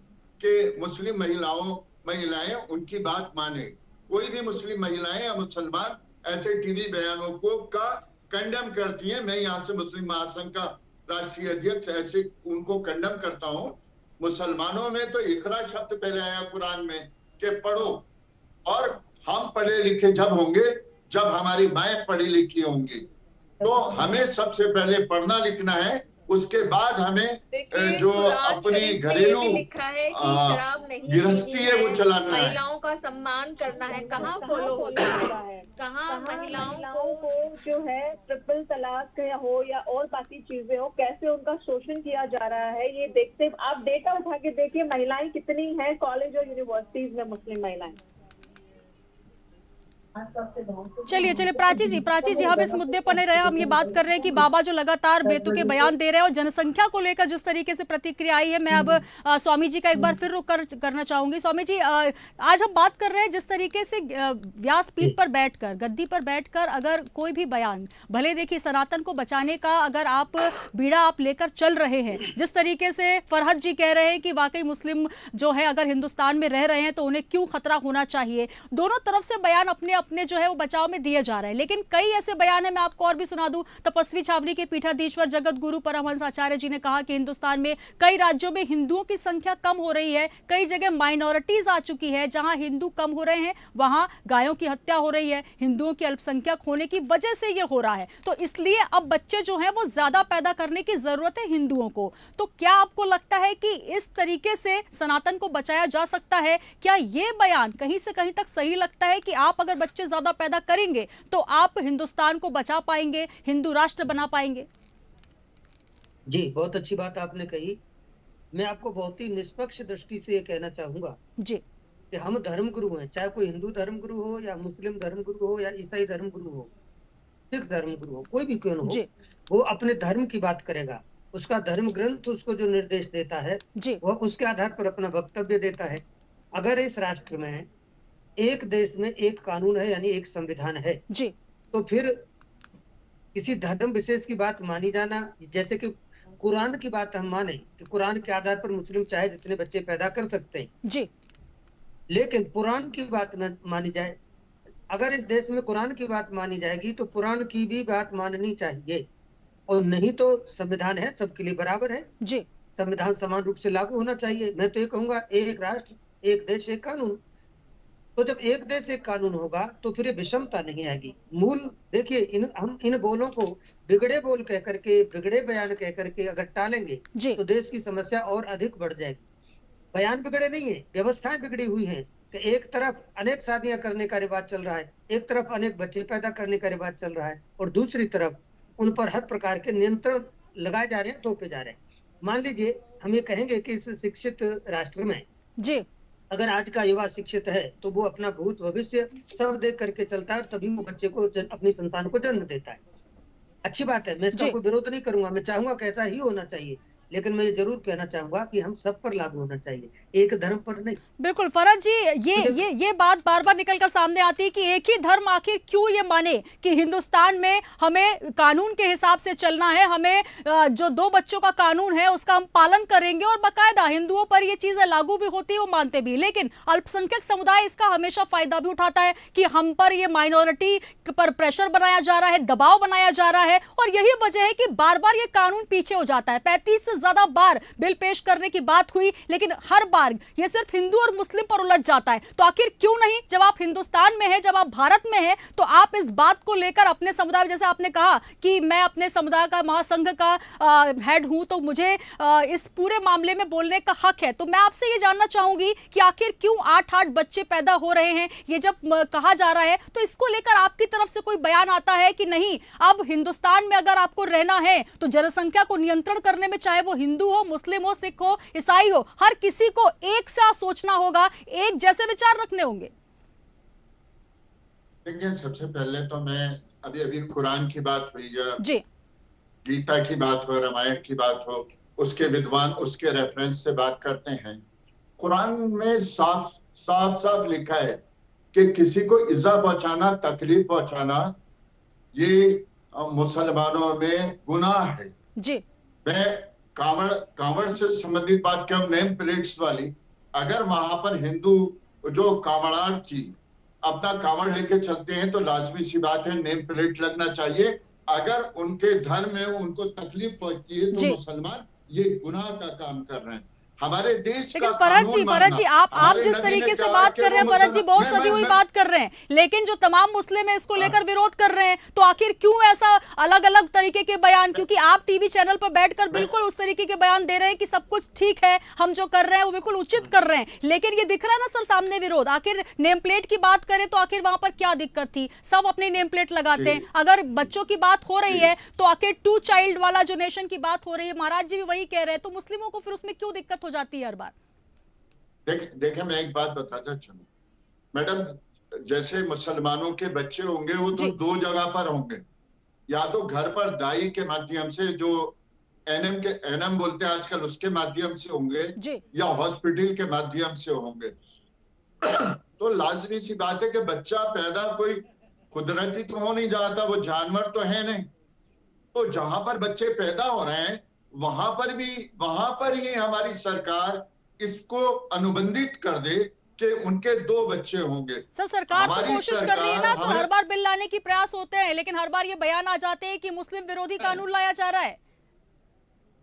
कि मुस्लिम महिलाएं उनकी बात माने। कोई भी मुस्लिम महिलाएं या मुसलमान ऐसे टीवी बयानों को का कंडेम करती हैं। मैं यहाँ से मुस्लिम महासंघ का राष्ट्रीय अध्यक्ष ऐसे उनको कंडेम करता हूँ। मुसलमानों में तो इकरा शब्द पहले आया कुरान में कि पढ़ो, और हम पढ़े लिखे जब होंगे जब हमारी माएं पढ़ी लिखी होंगी। तो हमें सबसे पहले पढ़ना लिखना है, उसके बाद हमें जो अपनी घरेलू गृहस्थी है वो चलाना है। महिलाओं का सम्मान करना है। कहाँ फॉलो होता है, कहाँ महिलाओं को जो है ट्रिपल तलाक हो या और बाकी चीजें हो, कैसे उनका शोषण किया जा रहा है, ये देखते आप डेटा उठा के देखिए महिलाएं कितनी हैं कॉलेज और यूनिवर्सिटीज में, मुस्लिम महिलाएं। चलिए प्राची जी हम इस मुद्दे पर नहीं रहे। हम ये बात कर रहे हैं कि बाबा जो लगातार बेतुके बयान दे रहे हैं और जनसंख्या को लेकर जिस तरीके से प्रतिक्रिया आई है, मैं अब स्वामी जी का एक बार फिर रुख करना चाहूंगी। स्वामी जी, आज हम बात कर रहे हैं जिस तरीके से व्यासपीठ पर बैठकर, गद्दी पर बैठकर अगर कोई भी बयान, भले देखिए सनातन को बचाने का अगर आप बीड़ा आप लेकर चल रहे हैं, जिस तरीके से फरहद जी कह रहे हैं कि वाकई मुस्लिम जो है अगर हिंदुस्तान में रह रहे हैं तो उन्हें क्यों खतरा होना चाहिए, दोनों तरफ से बयान अपने जो है वो बचाव में दिए जा रहे हैं। लेकिन कई ऐसे बयान है, मैं आपको और भी सुना दूं। तपस्वी छावनी के पीठाधीश्वर जगत गुरु परमहंस आचार्य जी ने कहा कि हिंदुस्तान में कई राज्यों में हिंदुओं की संख्या कम हो रही है, कई जगह माइनॉरिटीज आ चुकी है, जहां हिंदू कम हो रहे हैं वहां गायों की हत्या हो रही है, हिंदुओं की अल्पसंख्यक होने की वजह से यह हो रहा है। तो इसलिए अब बच्चे जो हैं वो ज्यादा पैदा करने की जरूरत है हिंदुओं को। तो क्या आपको लगता है कि इस तरीके से सनातन को बचाया जा सकता है? क्या यह बयान कहीं से कहीं तक सही लगता है कि आप अगर बच्चे ज्यादा पैदा करेंगे तो आप हिंदुस्तान को बचा पाएंगे, हिंदू राष्ट्र बना पाएंगे? जी, बहुत अच्छी बात आपने कही। मैं आपको बहुत ही निष्पक्ष दृष्टि से ये कहना चाहूंगा जी कि हम धर्म गुरु हैं, चाहे कोई हिंदू धर्म गुरु हो या मुस्लिम धर्म गुरु हो या ईसाई धर्म गुरु हो, सिख धर्म गुरु हो, कोई भी क्यों हो, वो अपने धर्म की बात करेगा। उसका धर्म ग्रंथ उसको जो निर्देश देता है वह उसके आधार पर अपना वक्तव्य देता है। अगर इस राष्ट्र में एक देश में एक कानून है, यानी एक संविधान है, तो फिर किसी धर्म विशेष की बात मानी जाना, जैसे कि कुरान की बात हम माने कि कुरान के आधार पर मुस्लिम चाहे जितने बच्चे पैदा कर सकते हैं जी, लेकिन कुरान की बात न मानी जाए। अगर इस देश में कुरान की बात मानी जाएगी तो कुरान की भी बात माननी चाहिए, और नहीं तो संविधान है, सबके लिए बराबर है जी, संविधान समान रूप से लागू होना चाहिए। मैं तो ये कहूंगा एक राष्ट्र एक देश एक कानून। तो जब एक देश एक कानून होगा तो फिर ये विषमता नहीं आएगी। मूल देखिए, हम इन बोलों को बिगड़े बोल कह करके, बिगड़े बयान कह करके अगर टालेंगे तो देश की समस्या और अधिक बढ़ जाएगी। बयान बिगड़े नहीं है, व्यवस्थाएं बिगड़ी हुई हैं कि एक तरफ अनेक शादियां करने का रिवाज चल रहा है, एक तरफ अनेक बच्चे पैदा करने का रिवाज चल रहा है, और दूसरी तरफ उन पर हर प्रकार के नियंत्रण लगाए जा रहे हैं, थोपे जा रहे हैं। मान लीजिए हम ये कहेंगे कि इस शिक्षित राष्ट्र में जी, अगर आज का युवा शिक्षित है तो वो अपना भूत भविष्य सब देख करके चलता है, और तभी वो बच्चे को अपनी संतान को जन्म देता है। अच्छी बात है, मैं इसका कोई विरोध नहीं करूंगा, मैं चाहूंगा कि ऐसा ही होना चाहिए, लेकिन मैं ये जरूर कहना चाहूंगा कि हम सब पर लागू होना चाहिए, एक धर्म पर नहीं। बिल्कुल फरहत जी, ये बात बार बार निकल कर सामने आती है कि एक ही धर्म आखिर क्यों ये माने कि हिंदुस्तान में हमें कानून के हिसाब से चलना है, हमें जो 2 बच्चों का कानून है उसका हम पालन करेंगे, और बाकायदा हिंदुओं पर ये चीजें लागू भी होती है, वो मानते भी। लेकिन अल्पसंख्यक समुदाय इसका हमेशा फायदा भी उठाता है कि हम पर ये माइनॉरिटी पर प्रेशर बनाया जा रहा है, दबाव बनाया जा रहा है, और यही वजह है कि बार बार ये कानून पीछे हो जाता है। 35 से ज्यादा बार बिल पेश करने की बात हुई, लेकिन हर बार ये सिर्फ हिंदू और मुस्लिम पर उलझ जाता है। तो आखिर क्यों नहीं, जब आप हिंदुस्तान में हैं, जब आप भारत में हैं, तो आप इस बात को लेकर अपने समुदाय, जैसे आपने कहा कि मैं अपने समुदाय का महासंघ का हेड हूं, तो मुझे इस पूरे मामले में बोलने का हक है। तो मैं आपसे ये जानना चाहूंगी कि आखिर क्यों 8-8 बच्चे पैदा हो रहे हैं, ये जब कहा जा रहा है, तो इसको लेकर आपकी तरफ से कोई बयान आता है कि नहीं, अब हिंदुस्तान में अगर आपको रहना है तो जनसंख्या को नियंत्रण करने में, चाहे वो हिंदू हो, मुस्लिम हो, सिख हो, ईसाई हो, हर किसी को एक सा सोचना होगा, एक जैसे विचार रखने होंगे? देखिए, सबसे पहले तो मैं अभी कुरान की बात हुई या जी, गीता की बात हो, रामायण की बात हो, उसके विद्वान उसके रेफरेंस से बात करते हैं। कुरान में साफ साफ साफ लिखा है कि किसी को इजा पहुंचाना, तकलीफ पहुंचाना, ये मुसलमानों में गुनाह है। जी, मैं कांवड़ से संबंधित बात करूं, नेम प्लेट्स वाली, अगर वहां पर हिंदू जो कांवड़ार्थी अपना कांवड़ लेके चलते हैं तो लाजमी सी बात है नेम प्लेट लगना चाहिए। अगर उनके धर्म में उनको तकलीफ पहुंचती है तो मुसलमान ये गुनाह का काम कर रहे हैं। हमारे देश का फरहत जी, आप जिस तरीके से बात कर रहे हैं फरहत जी, बहुत सदी हुई बात कर रहे हैं, लेकिन जो तमाम मुस्लिम है इसको लेकर विरोध कर रहे हैं, तो आखिर क्यों ऐसा अलग अलग तरीके के बयान? क्योंकि आप टीवी चैनल पर बैठकर बिल्कुल उस तरीके के बयान दे रहे हैं कि सब कुछ ठीक है, हम जो कर रहे हैं वो बिल्कुल उचित कर रहे हैं, लेकिन ये दिख रहा है ना सर सामने विरोध। आखिर नेम प्लेट की बात करें तो आखिर वहां पर क्या दिक्कत थी? सब अपनी नेम प्लेट लगाते हैं। अगर बच्चों की बात हो रही है तो आखिर 2 चाइल्ड वाला जो नेशन की बात हो रही है, महाराज जी भी वही कह रहे हैं, तो मुस्लिमों को फिर उसमें क्यों दिक्कत हो जाती है हर बार? देखिए, मैं एक बात बताता चलूं मैडम, जैसे मुसलमानों के बच्चे होंगे वो तो 2 जगह पर होंगे, या तो घर पर दाई के माध्यम से, जो एनएम बोलते हैं आजकल, उसके माध्यम से होंगे, या हॉस्पिटल के माध्यम से होंगे। तो लाजमी सी बात है कि बच्चा पैदा कोई कुदरती तो हो नहीं जाता, वो जानवर तो है नहीं। तो जहां पर बच्चे पैदा हो रहे हैं वहां पर ही हमारी सरकार इसको अनुबंधित कर दे कि उनके 2 बच्चे होंगे। सर, सरकार तो कोशिश कर रही है ना सर, हर बार बिल लाने की प्रयास होते हैं, लेकिन हर बार ये बयान आ जाते हैं कि मुस्लिम विरोधी कानून लाया जा रहा है।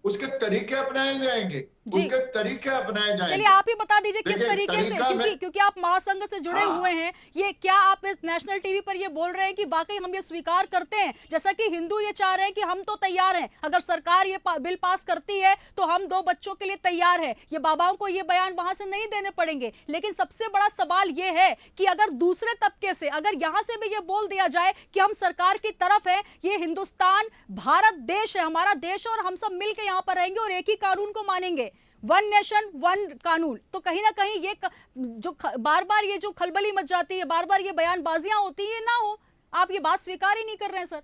उसके तरीके अपनाए जाएंगे, उसके तरीके अपनाए जाएंगे। चलिए आप ही बता दीजिए किस तरीके से, क्योंकि आप महासंघ से जुड़े हुए हैं, ये क्या आप इस नेशनल टीवी पर ये बोल रहे हैं कि वाकई हम ये स्वीकार करते हैं, जैसा कि हिंदू ये चाह रहे हैं कि हम तो तैयार हैं, अगर सरकार ये बिल पास करती है तो हम 2 बच्चों के लिए तैयार है, ये बाबाओं को ये बयान वहां से नहीं देने पड़ेंगे। लेकिन सबसे बड़ा सवाल ये है कि अगर दूसरे तबके से, अगर यहां से भी ये बोल दिया जाए कि हम सरकार की तरफ है, ये हिंदुस्तान भारत देश है, हमारा देश, और हम सब मिलकर यहाँ पर रहेंगे और एक ही कानून को मानेंगे, 1 नेशन 1 कानून, तो कहीं ना कहीं ये जो बार बार ये जो खलबली मच जाती है, बार बार ये बयानबाजियां होती है, ना हो। आप ये बात स्वीकार ही नहीं कर रहे हैं सर।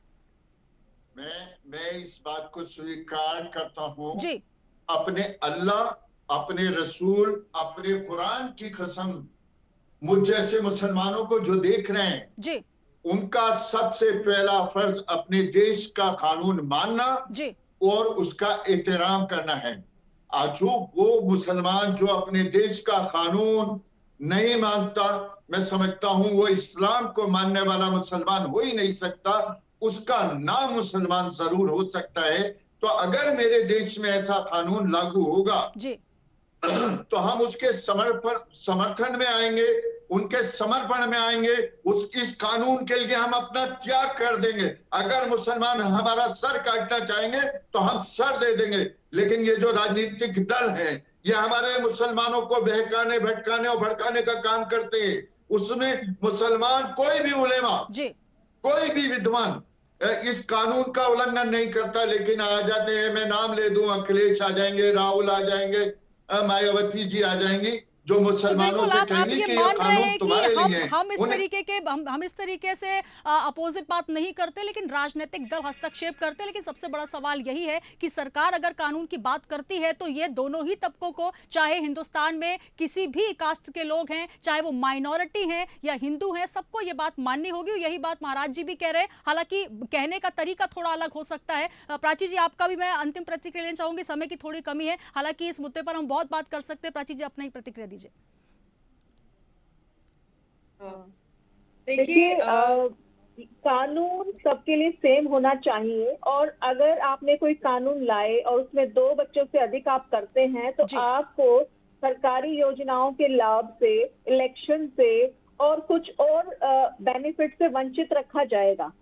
मैं इस बात को स्वीकार करता हूं जी, अपने अल्लाह, अपने रसूल, अपने कुरान की कसम, मुझ जैसे मुसलमानों को जो देख रहे हैं जी, उनका सबसे पहला फर्ज अपने देश का कानून मानना जी और उसका एहतराम करना है। आज वो मुसलमान जो अपने देश का कानून नहीं मानता, मैं समझता हूं वो इस्लाम को मानने वाला मुसलमान हो ही नहीं सकता, उसका नाम मुसलमान जरूर हो सकता है। तो अगर मेरे देश में ऐसा कानून लागू होगा जी तो हम उसके समर्थन में आएंगे, उनके समर्पण में आएंगे, इस कानून के लिए हम अपना त्याग कर देंगे। अगर मुसलमान हमारा सर काटना चाहेंगे तो हम सर दे देंगे, लेकिन ये जो राजनीतिक दल है ये हमारे मुसलमानों को बहकाने, भटकाने और भड़काने का काम करते हैं। उसमें मुसलमान कोई भी उलेमा, कोई भी विद्वान इस कानून का उल्लंघन नहीं करता, लेकिन आ जाते हैं। मैं नाम ले दूं, अखिलेश आ जाएंगे, राहुल आ जाएंगे, मायावती जी आ जाएंगी, जो मुसलमानों से कहेंगे कि ये कानून तुम्हारे लिए है। हम इस तरीके से अपोजिट बात नहीं करते, लेकिन राजनीतिक दल हस्तक्षेप करते। लेकिन सबसे बड़ा सवाल यही है कि सरकार अगर कानून की बात करती है तो ये दोनों ही तबकों को, चाहे हिंदुस्तान में किसी भी कास्ट के लोग हैं, चाहे वो माइनॉरिटी हैं या हिंदू हैं, सबको ये बात माननी होगी। यही बात महाराज जी भी कह रहे हैं, हालांकि कहने का तरीका थोड़ा अलग हो सकता है। प्राची जी, आपका भी मैं अंतिम प्रतिक्रिया लेना चाहूंगी, समय की थोड़ी कमी है, हालांकि इस मुद्दे पर हम बहुत बात कर सकते हैं। प्राची जी, अपनी प्रतिक्रिया दीजिए। देखिए, कानून सबके लिए सेम होना चाहिए, और अगर आपने कोई कानून लाए और उसमें 2 बच्चों से अधिक आप करते हैं तो आपको सरकारी योजनाओं के लाभ से, इलेक्शन से और कुछ और बेनिफिट से वंचित रखा जाएगा।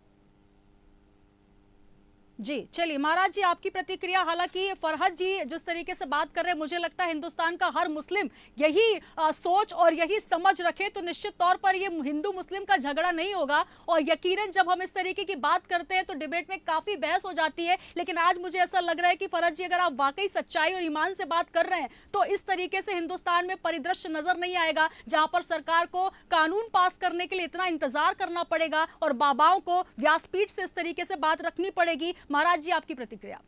जी चलिए महाराज जी, आपकी प्रतिक्रिया। हालांकि फरहद जी जिस तरीके से बात कर रहे हैं, मुझे लगता है हिंदुस्तान का हर मुस्लिम यही सोच और यही समझ रखे तो निश्चित तौर पर ये हिंदू मुस्लिम का झगड़ा नहीं होगा। और यकीनन जब हम इस तरीके की बात करते हैं तो डिबेट में काफी बहस हो जाती है। लेकिन आज मुझे ऐसा लग रहा है कि फरहद जी, अगर आप वाकई सच्चाई और ईमान से बात कर रहे हैं तो इस तरीके से हिंदुस्तान में परिदृश्य नजर नहीं आएगा जहां पर सरकार को कानून पास करने के लिए इतना इंतजार करना पड़ेगा और बाबाओं को व्यासपीठ से इस तरीके से बात रखनी पड़ेगी। महाराज जी, आपकी प्रतिक्रिया।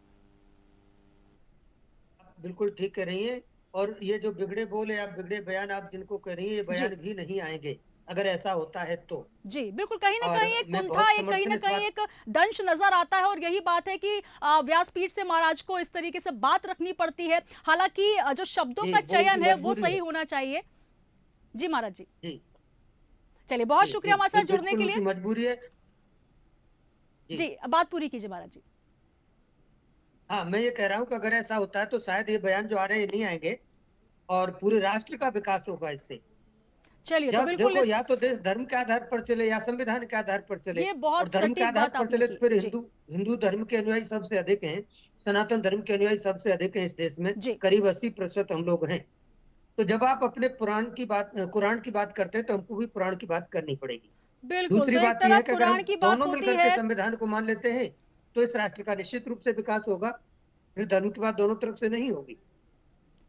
बिल्कुल ठीक कह रही हैं, और ये जो बिगड़े बोल या बिगड़े बयान आप जिनको कह रही है, ये बयान भी नहीं आएंगे अगर ऐसा होता है तो। जी बिल्कुल, कहीं ना कहीं एक कुंठा, कहीं ना कहीं एक दंश नजर आता है। और यही बात है कि व्यासपीठ से महाराज को इस तरीके से बात रखनी पड़ती है। हालांकि जो शब्दों का चयन है वो सही होना चाहिए। जी महाराज जी, चलिए, बहुत शुक्रिया हमारे साथ जुड़ने के लिए। मजबूरी है जी, बात पूरी कीजिए महाराज जी। हाँ, मैं ये कह रहा हूँ कि अगर ऐसा होता है तो शायद ये बयान जो आ रहे हैं नहीं आएंगे और पूरे राष्ट्र का विकास होगा इससे। चलिए, तो बिल्कुल देखो, या तो देश धर्म के आधार पर चले या संविधान के आधार पर चले, ये बहुत और धर्म के आधार पर चले तो फिर हिंदू धर्म के अनुयायी सबसे अधिक हैं, सनातन धर्म के अनुयायी सबसे अधिक हैं इस देश में, करीब 80% हम लोग हैं। तो जब आप अपने कुरान की बात करते हैं तो हमको भी पुराण की बात करनी पड़ेगी। दूसरी बात यह है कि अगर हम दोनों मिलकर के संविधान को मान लेते हैं तो इस राष्ट्र का निश्चित रूप से विकास होगा, फिर धर्म की बात दोनों तरफ से नहीं होगी।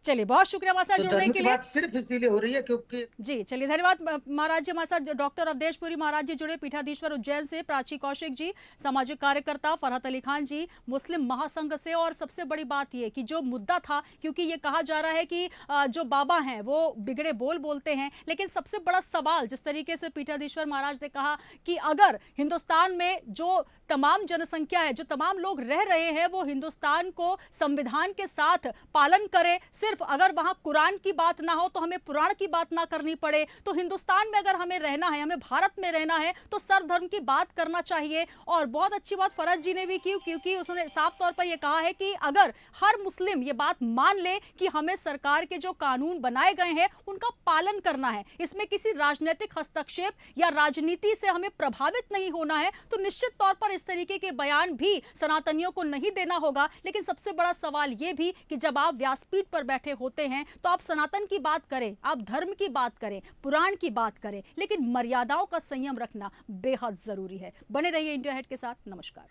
चलिए, बहुत शुक्रिया हमारे साथ जुड़ने के लिए। बात सिर्फ इसीलिए हो रही है क्योंकि जी चलिए, धन्यवाद महाराज जी। हमारे साथ डॉक्टर अवधेशपुरी महाराज जी जुड़े, पीठाधीश्वर उज्जैन से, प्राची कौशिक जी सामाजिक कार्यकर्ता, फरहत अली खान जी मुस्लिम महासंघ से। और सबसे बड़ी बात ये कि जो मुद्दा था, क्योंकि ये कहा जा रहा है कि जो बाबा हैं वो बिगड़े बोल बोलते हैं, लेकिन सबसे बड़ा सवाल जिस तरीके से पीठाधीश्वर महाराज ने कहा कि अगर हिंदुस्तान में जो तमाम जनसंख्या है, जो तमाम लोग रह रहे हैं, वो हिंदुस्तान को संविधान के साथ पालन करे, सिर्फ अगर वहां कुरान की बात ना हो तो हमें पुराण की बात ना करनी पड़े, तो हिंदुस्तान में अगर हमें रहना है, हमें भारत में रहना है, तो सर्वधर्म की बात करना चाहिए। और बहुत अच्छी बात फरहत जी ने भी की, क्योंकि उसने साफ तौर पर यह कहा है कि अगर हर मुस्लिम ये बात मान ले कि हमें सरकार के जो कानून बनाए गए हैं उनका पालन करना है, इसमें किसी राजनीतिक हस्तक्षेप या राजनीति से हमें प्रभावित नहीं होना है, तो निश्चित तौर पर इस तरीके के बयान भी सनातनियों को नहीं देना होगा। लेकिन सबसे बड़ा सवाल यह भी कि जब आप व्यासपीठ पर बैठे होते हैं तो आप सनातन की बात करें, आप धर्म की बात करें, पुराण की बात करें, लेकिन मर्यादाओं का संयम रखना बेहद जरूरी है। बने रहिए इंडिया हेड के साथ। नमस्कार।